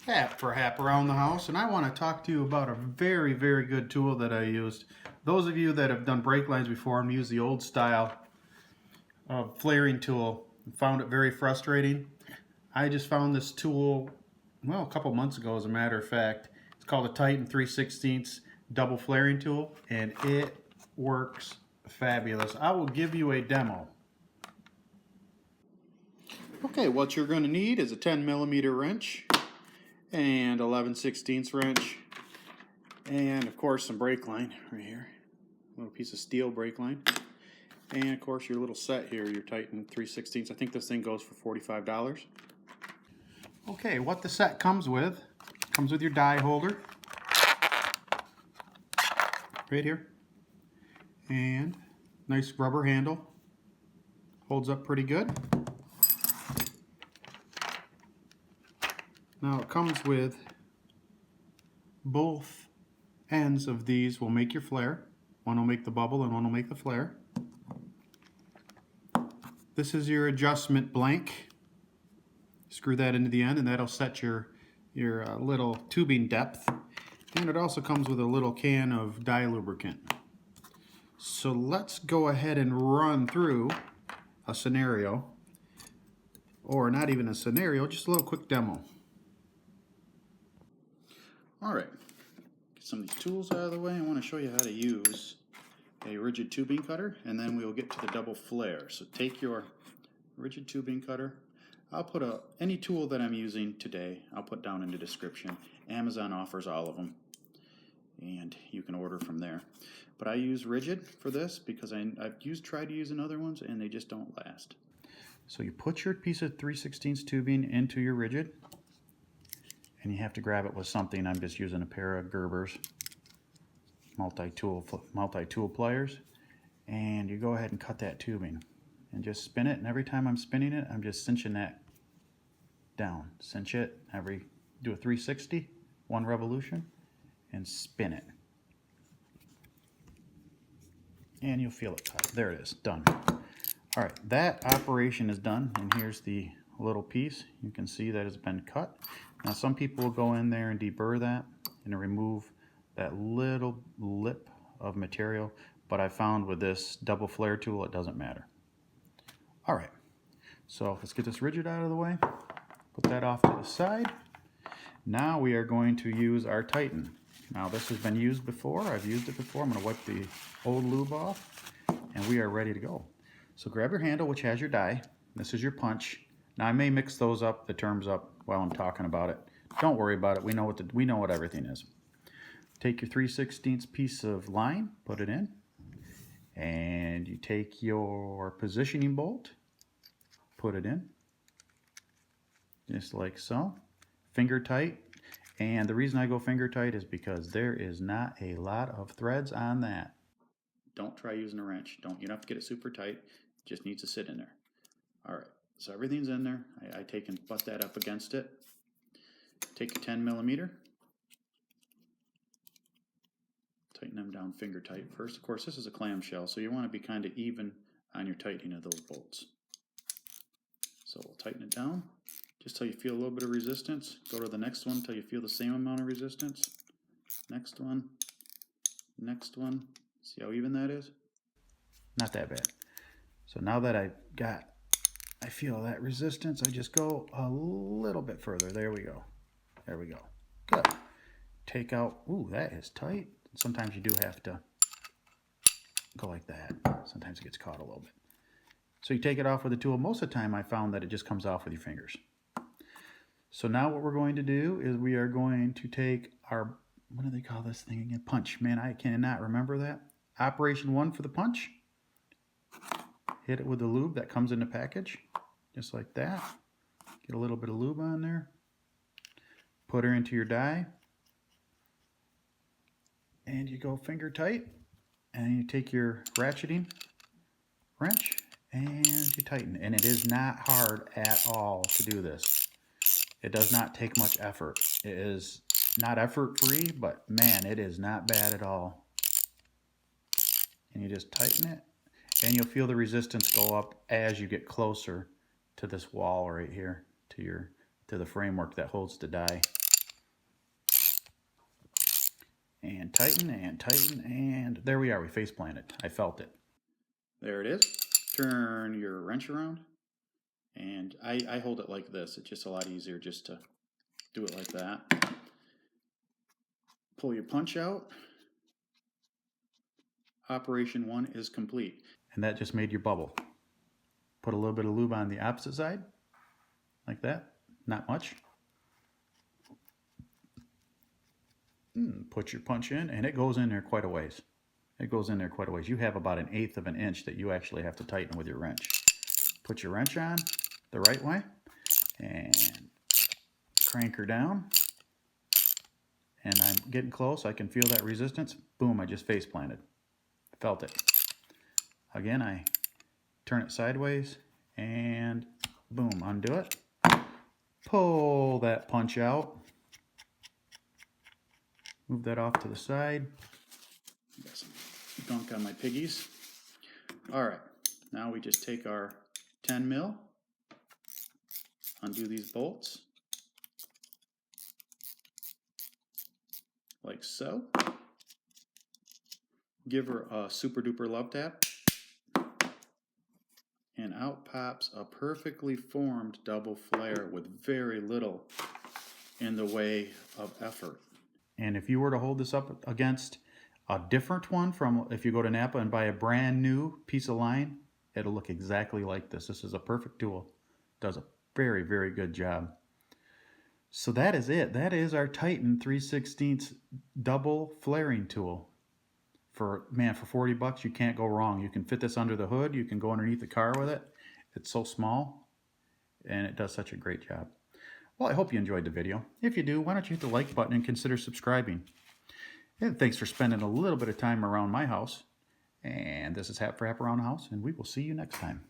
Hap around the house, and I want to talk to you about a very good tool that I used. Those of you that have done brake lines before and used the old style flaring tool found it very frustrating. I just found this tool, well, a couple months ago as a matter of fact. It's called a Titan 3/16 double flaring tool, and it works fabulous. I will give you a demo. Okay, what you're going to need is a 10mm wrench and 11/16 wrench, and of course some brake line right here, a little piece of steel brake line, and of course your little set here, your Titan 3/16. I think this thing goes for $45. Okay, what the set comes with your die holder right here, and nice rubber handle, holds up pretty good. Now it comes with both ends of these will make your flare. One will make the bubble and one will make the flare. This is your adjustment blank. Screw that into the end and that'll set your little tubing depth. And it also comes with a little can of dye lubricant. So let's go ahead and run through a scenario, or not even a scenario, just a little quick demo. Alright, get some of these tools out of the way. I want to show you how to use a rigid tubing cutter, and then we'll get to the double flare. So take your rigid tubing cutter. I'll put any tool that I'm using today, I'll put down in the description. Amazon offers all of them, and you can order from there. But I use rigid for this because I've tried using other ones and they just don't last. So you put your piece of 3/16 tubing into your rigid, and you have to grab it with something. I'm just using a pair of Gerber's multi-tool pliers, and you go ahead and cut that tubing and just spin it, and every time I'm spinning it, I'm just cinching that down. Cinch it, do a 360, one revolution, and spin it. And you'll feel it cut. There it is, done. All right, that operation is done, and here's the little piece. You can see that it's been cut. Now some people will go in there and deburr that and remove that little lip of material, but I found with this double flare tool it doesn't matter. All right, so let's get this rigid out of the way, put that off to the side. Now we are going to use our Titan. Now this has been used before, I've used it before. I'm going to wipe the old lube off, and we are ready to go. So grab your handle, which has your die. This is your punch. Now I may mix those up, the terms up, while I'm talking about it. Don't worry about it, we know what everything is. Take your 3/16 piece of line, put it in, and you take your positioning bolt, put it in, just like so, finger tight. And the reason I go finger tight is because there is not a lot of threads on that. Don't try using a wrench. You don't have to get it super tight, it just needs to sit in there. All right, so everything's in there. I take and butt that up against it. Take a 10mm, tighten them down finger tight first. Of course, this is a clamshell, so you want to be kind of even on your tightening of those bolts. So we'll tighten it down just till you feel a little bit of resistance. Go to the next one till you feel the same amount of resistance. Next one, next one. See how even that is? Not that bad. So now that I feel that resistance, I just go a little bit further. There we go. There we go. Good. Take out, ooh, that is tight. Sometimes you do have to go like that. Sometimes it gets caught a little bit. So you take it off with a tool. Most of the time I found that it just comes off with your fingers. So now what we're going to do is we are going to take our, what do they call this thing again? Punch. Man, I cannot remember that. Operation 1 for the punch. Hit it with the lube that comes in the package, just like that. Get a little bit of lube on there. Put her into your die. And you go finger tight. And you take your ratcheting wrench and you tighten. And it is not hard at all to do this. It does not take much effort. It is not effort free, but man, it is not bad at all. And you just tighten it, and you'll feel the resistance go up as you get closer to this wall right here, to the framework that holds the die. and tighten, and there we are. We face planted. I felt it. There it is. Turn your wrench around, and I hold it like this. It's just a lot easier just to do it like that. Pull your punch out. Operation 1 is complete. And that just made your bubble. Put a little bit of lube on the opposite side, like that. Not much. Put your punch in, and it goes in there quite a ways. It goes in there quite a ways. You have about 1/8 of an inch that you actually have to tighten with your wrench. Put your wrench on the right way, and crank her down. And I'm getting close. I can feel that resistance. Boom, I just face planted. Felt it. Again, I turn it sideways, and boom, undo it. Pull that punch out. Move that off to the side. Got some gunk on my piggies. All right, now we just take our 10 mil, undo these bolts, like so. Give her a super duper love tap, and out pops a perfectly formed double flare with very little in the way of effort. And if you were to hold this up against a different one from, if you go to Napa and buy a brand new piece of line, it'll look exactly like this. This is a perfect tool. Does a very, very good job. So that is it. That is our Titan 3/16 double flaring tool. For 40 bucks, you can't go wrong. You can fit this under the hood. You can go underneath the car with it. It's so small, and it does such a great job. Well, I hope you enjoyed the video. If you do, why don't you hit the like button and consider subscribing. And thanks for spending a little bit of time around my house. And this is Hap for Hap Around the House, and we will see you next time.